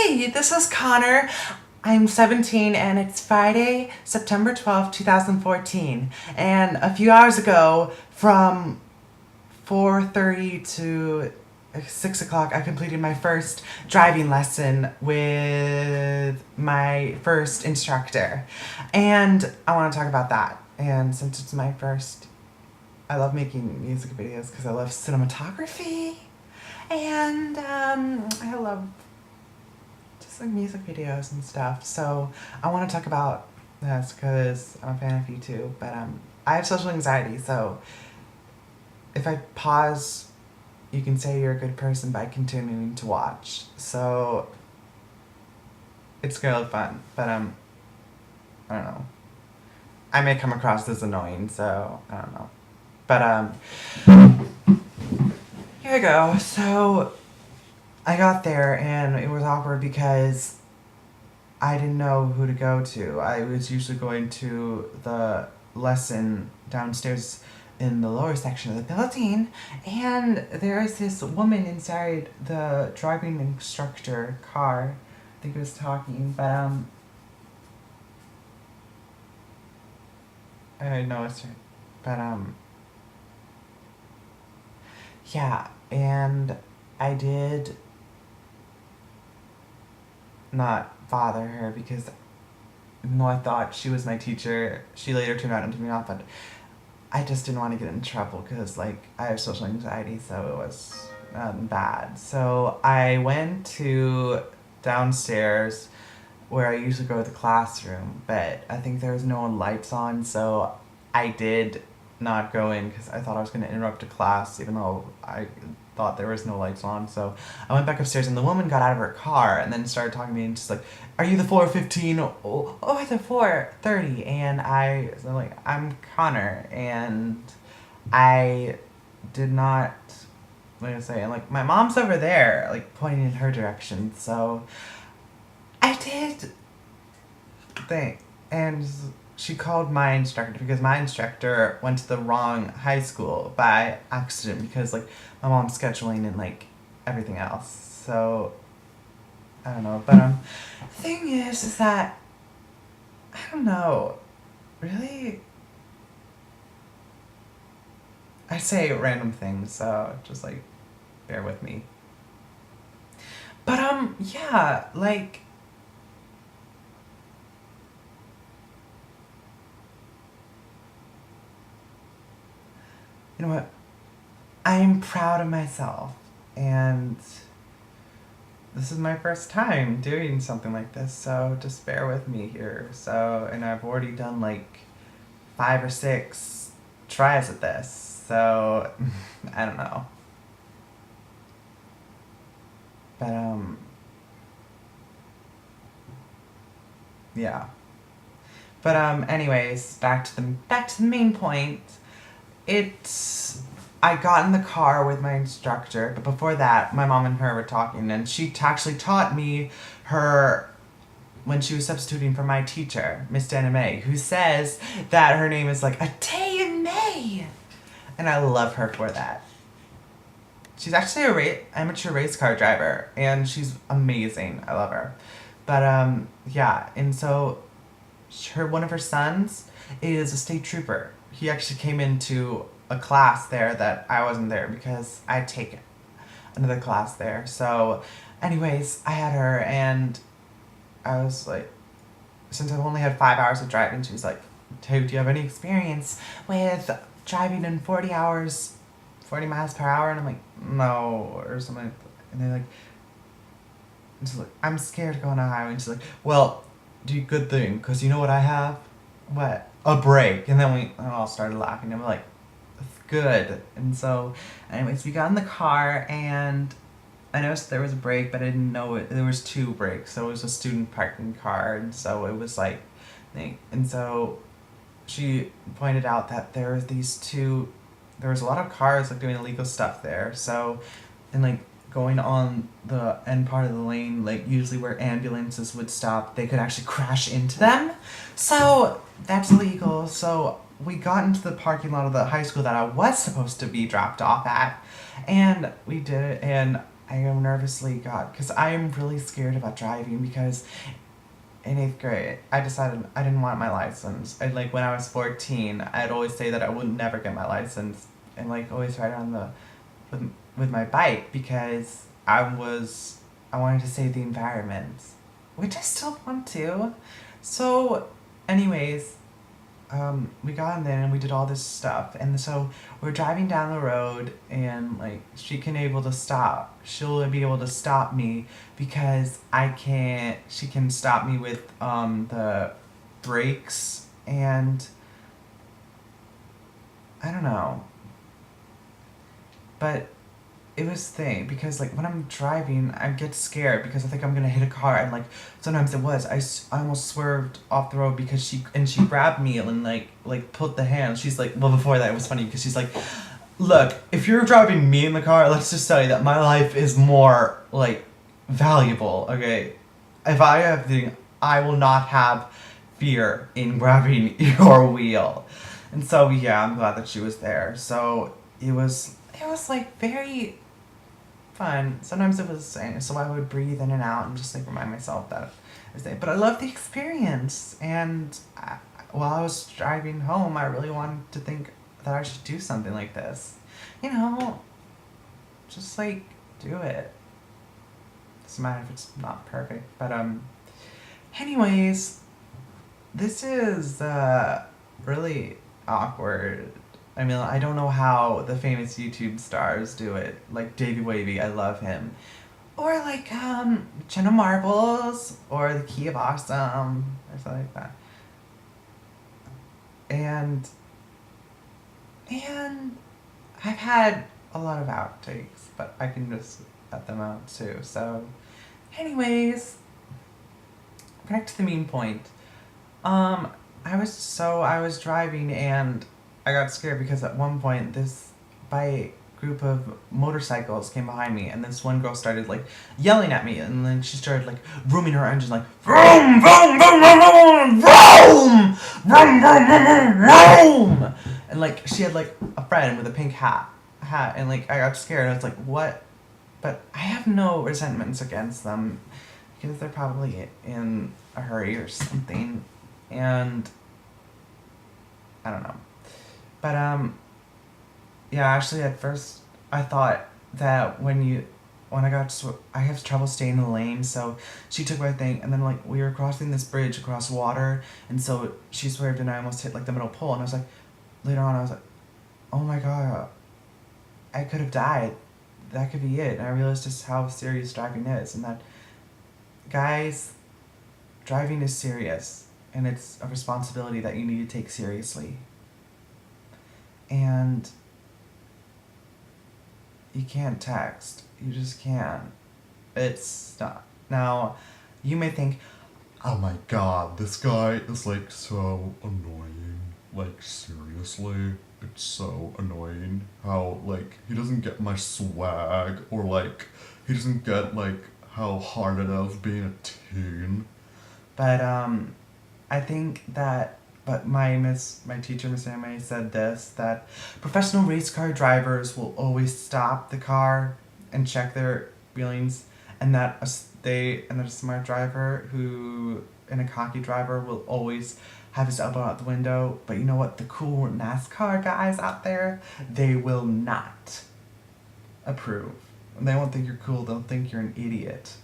Hey, this is Connor. I'm 17 and it's Friday, September 12th, 2014. And a few hours ago, from 4:30 to 6 o'clock, I completed my first driving lesson with my first instructor. And I want to talk about that. And since it's my first, I love making music videos because I love cinematography. And I love just like music videos and stuff. So I want to talk about this because I'm a fan of you too. But I have social anxiety, so if I pause, you can say you're a good person by continuing to watch. So it's gonna look fun, but I don't know. I may come across as annoying, so I don't know. But here we go. So I got there and it was awkward because I didn't know who to go to. I was usually going to the lesson downstairs in the lower section of the building, and there was this woman inside the driving instructor car. I think it was talking, but I noticed her. But yeah, and I did not bother her because even though I thought she was my teacher, she later turned out to be not, but I just didn't want to get in trouble because, like, I have social anxiety, so it was bad. So I went to downstairs where I usually go to the classroom, but I think there was no lights on, so I did not go in because I thought I was going to interrupt a class, even though I thought there was no lights on. So I went back upstairs, and the woman got out of her car and then started talking to me, and she's like, "Are you the 415? Oh, the 4:30." And I was like, "I'm Connor," and I did not, like I say, and like my mom's over there, like pointing in her direction. So I did think, and she called my instructor because my instructor went to the wrong high school by accident because, like, my mom's scheduling and, like, everything else. So I don't know, but the thing is that I don't know, really. I say random things, so just like bear with me. But yeah, like, you know what? I'm proud of myself, and this is my first time doing something like this, so just bear with me here. So, and I've already done like 5 or 6 tries at this, so I don't know. But yeah. But anyways, back to the main point. It's I got in the car with my instructor, but before that, my mom and her were talking, and she actually taught me her when she was substituting for my teacher, Miss Dana May, who says that her name is like a Tay in May, and I love her for that. She's actually a amateur race car driver, and she's amazing. I love her. But yeah, and so one of her sons is a state trooper. He actually came into a class there that I wasn't there because I'd taken another class there. So anyways, I had her, and I was like, since I've only had 5 hours of driving, she was like, "Hey, do you have any experience with driving in 40 hours, 40 miles per hour?" And I'm like, "No," or something. And they're like, and she's like, "I'm scared to go on a highway." And she's like, "Well, good thing, because you know what I have? What? A brake." And then we all started laughing. And we're like, "That's good." And so, anyways, we got in the car, and I noticed there was a brake, but I didn't know there was 2 brakes. So it was a student parking car, and so it was like, and so she pointed out that there was a lot of cars like doing illegal stuff there. So, and like going on the end part of the lane, like usually where ambulances would stop, they could actually crash into them. So that's illegal. So we got into the parking lot of the high school that I was supposed to be dropped off at, and we did it, and I nervously got, because I am really scared about driving, because in 8th grade, I decided I didn't want my license. I, like, when I was 14, I'd always say that I would never get my license, and like always ride on the with my bike, because I wanted to save the environment, which I still want to. So, anyways, we got in there and we did all this stuff, and so we're driving down the road, and like she'll be able to stop me, because I can't. She can stop me with the brakes, and I don't know, but it was thing, because like when I'm driving, I get scared because I think I'm gonna hit a car, and like sometimes it was I almost swerved off the road, because she grabbed me and like put the hand. She's like, well, before that it was funny, because she's like, look, if you're driving me in the car, let's just tell you that my life is more like valuable. Okay, if I have the I will not have fear in grabbing your wheel. And so yeah, I'm glad that she was there. So it was like very fun. Sometimes it was, so I would breathe in and out and just like remind myself that I was there. But I loved the experience, and while I was driving home, I really wanted to think that I should do something like this. You know, just like do it. Doesn't matter if it's not perfect, but anyways, this is really awkward. I mean, I don't know how the famous YouTube stars do it. Like Davey Wavy, I love him. Or like Jenna Marbles, or the Key of Awesome, or something like that. And I've had a lot of outtakes, but I can just cut them out too. So, anyways, back to the main point. I was driving, and I got scared, because at one point this group of motorcycles came behind me, and this one girl started like yelling at me, and then she started like vrooming her engine, like vroom vroom vroom vroom vroom vroom vroom vroom vroom vroom, and like she had like a friend with a pink hat, and like I got scared. I was like, what? But I have no resentments against them, because they're probably in a hurry or something, and I don't know. But yeah, actually at first I thought that when I have trouble staying in the lane, so she took my thing, and then like we were crossing this bridge across water, and so she swerved, and I almost hit like the middle pole, and I was like, later on I was like, oh my god, I could have died. That could be it. And I realized just how serious driving is, and that, guys, driving is serious, and it's a responsibility that you need to take seriously. And you can't text. You just can't. It's not. Now, you may think, oh my god, this guy is like so annoying. Like, seriously, it's so annoying how, like, he doesn't get my swag, or like, he doesn't get like how hard it is being a teen. but I think that, but my teacher, Miss Ame, said this, that professional race car drivers will always stop the car and check their wheelings, and that a smart driver and a cocky driver will always have his elbow out the window. But you know what? The cool NASCAR guys out there, they will not approve. They won't think you're cool. They'll think you're an idiot.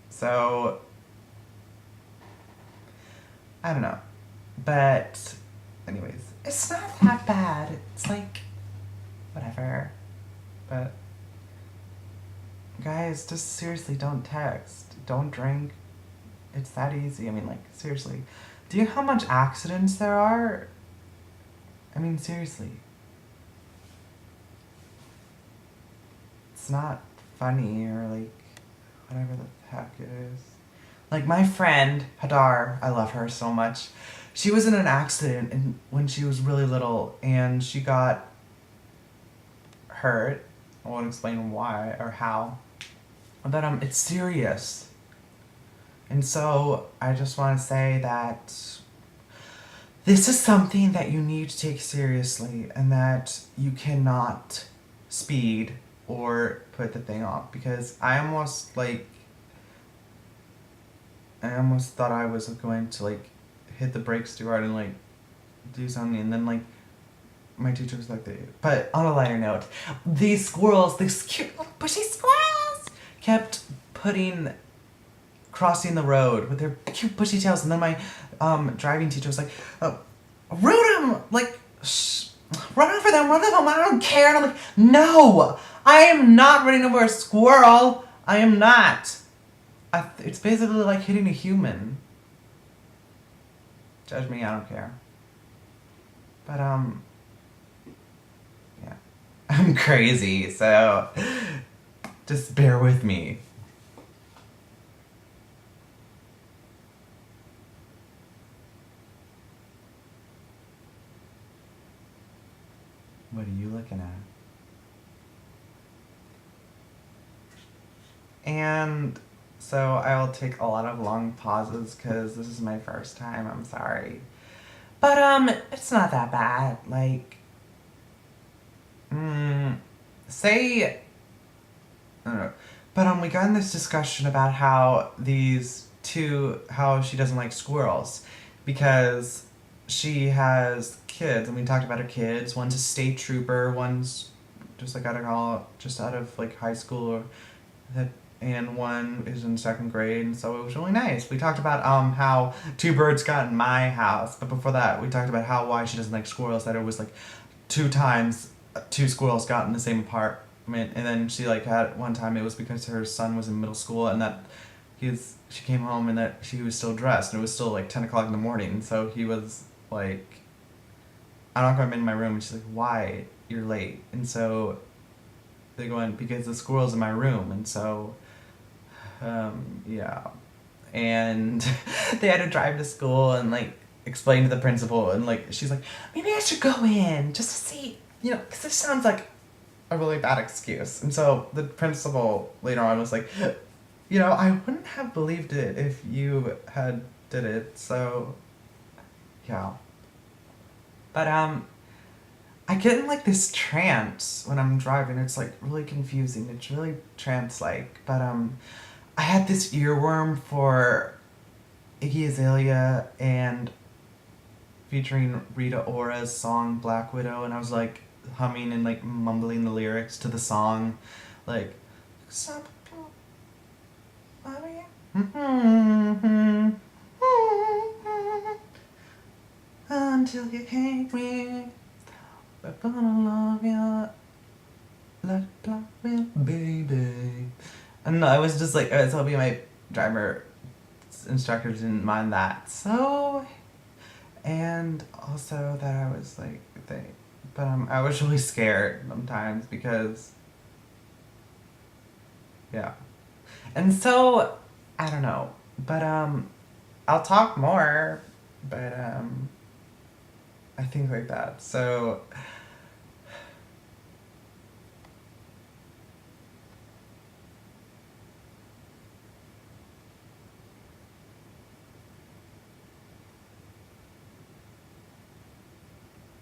So, I don't know. But, anyways, it's not that bad. It's like, whatever. But, guys, just seriously, don't text. Don't drink. It's that easy. I mean, like, seriously. Do you know how much accidents there are? I mean, seriously. It's not funny, or like, whatever the heck it is. Like, my friend, Hadar, I love her so much. She was in an accident when she was really little, and she got hurt. I won't explain why or how. But it's serious. And so I just want to say that this is something that you need to take seriously, and that you cannot speed or put the thing off, because I almost thought I was going to like hit the brakes too hard and like do something, and then like my teacher was like, but on a lighter note, these squirrels, these cute little bushy squirrels, kept crossing the road with their cute bushy tails, and then my driving teacher was like, root them, like, run over them, I don't care, and I'm like, no, I am not running over a squirrel, I am not. It's basically like hitting a human. Judge me, I don't care. But, yeah. I'm crazy, so just bear with me. What are you looking at? And so I will take a lot of long pauses because this is my first time, I'm sorry. But, it's not that bad. Like, say, I don't know. But, we got in this discussion about how how she doesn't like squirrels because she has kids, and we talked about her kids. One's a state trooper, one's just like out of like high school, and one is in second grade, and so it was really nice. We talked about how two birds got in my house, but before that, we talked about why she doesn't like squirrels. That it was like 2 times 2 squirrels got in the same apartment, and then she like had one time it was because her son was in middle school, and that she came home and that she was still dressed, and it was still like 10 o'clock in the morning, so he was like, I don't know if I'm in my room, and she's like, why? You're late. And so they go in because the squirrel's in my room, and so yeah. And they had to drive to school and like explain to the principal, and like she's like, maybe I should go in just to see, because this sounds like a really bad excuse. And so the principal later on was like, I wouldn't have believed it if you had did it, so yeah. But I get in like this trance when I'm driving. It's like really confusing. It's really trance-like. But I had this earworm for Iggy Azalea and featuring Rita Ora's song Black Widow, and I was like humming and like mumbling the lyrics to the song, like until you hate me, we're gonna love you like black widow, baby. And I was just like, I was hoping my driver instructor didn't mind that. So, and also that I was like, but I was really scared sometimes because, yeah. And so, I don't know, but I'll talk more, but I think like that. So,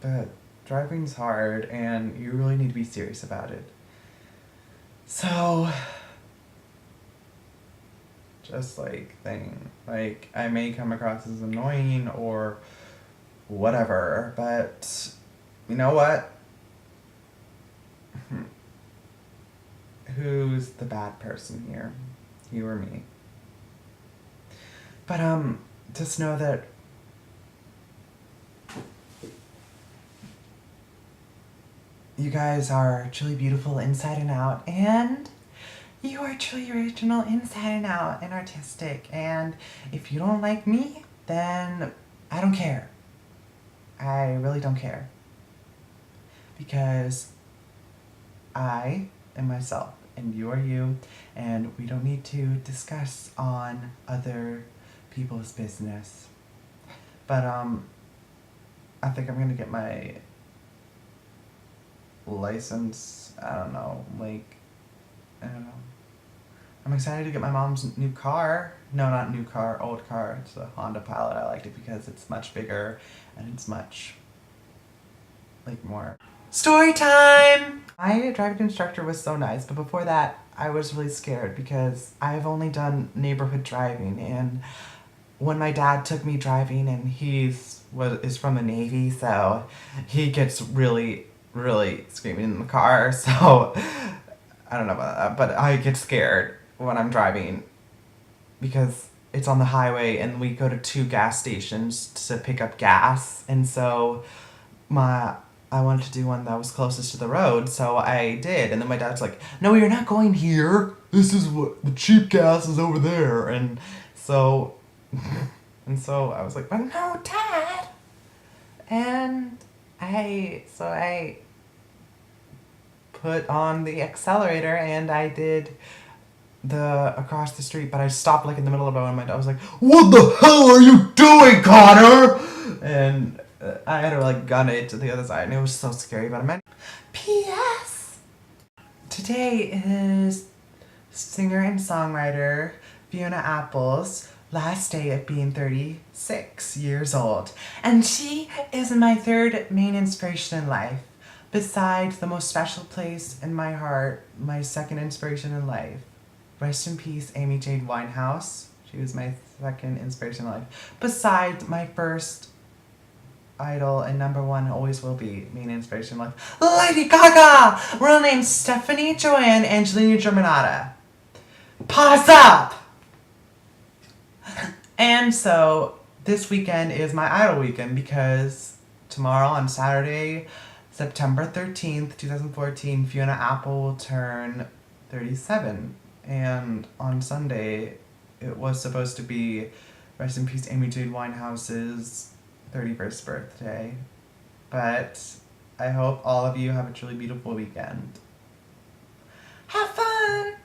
but driving's hard, and you really need to be serious about it. So, just like I may come across as annoying or whatever, but you know what? Who's the bad person here? You or me? But just know that you guys are truly beautiful inside and out, and you are truly original inside and out and artistic. And if you don't like me, then I don't care. I really don't care. Because I am myself, and you are you, and we don't need to discuss on other people's business. But I think I'm gonna get my license. I don't know. I'm excited to get my mom's new car. No, not new car, old car. It's a Honda Pilot. I liked it because it's much bigger and it's much more Story time! My driving instructor was so nice, but before that, I was really scared because I've only done neighborhood driving, and when my dad took me driving, and is from the Navy, so he gets really, really screaming in the car, so I don't know about that, but I get scared when I'm driving because it's on the highway and we go to 2 gas stations to pick up gas, and so I wanted to do one that was closest to the road, so I did. And then my dad's like, "No, you're not going here. This is what the cheap gas is over there." And so, I was like, "But no, Dad." And I put on the accelerator and I did the across the street, but I stopped like in the middle of it, and my dad was like, "What the hell are you doing, Connor?" And I had to like gun it to the other side, and it was so scary. But I meant. P.S. Today is singer and songwriter Fiona Apple's last day of being 36 years old, and she is my third main inspiration in life. Besides the most special place in my heart, my second inspiration in life. Rest in peace, Amy Jane Winehouse. She was my second inspiration in life. Besides my first idol and number one always will be main inspiration in life, Lady Gaga! Real name Stephanie Joanne Angelina Germanata. Pause up! And so this weekend is my idol weekend because tomorrow on Saturday, September 13th, 2014, Fiona Apple will turn 37. And on Sunday, it was supposed to be, rest in peace, Amy Jane Winehouse's 31st birthday. But I hope all of you have a truly beautiful weekend. Have fun!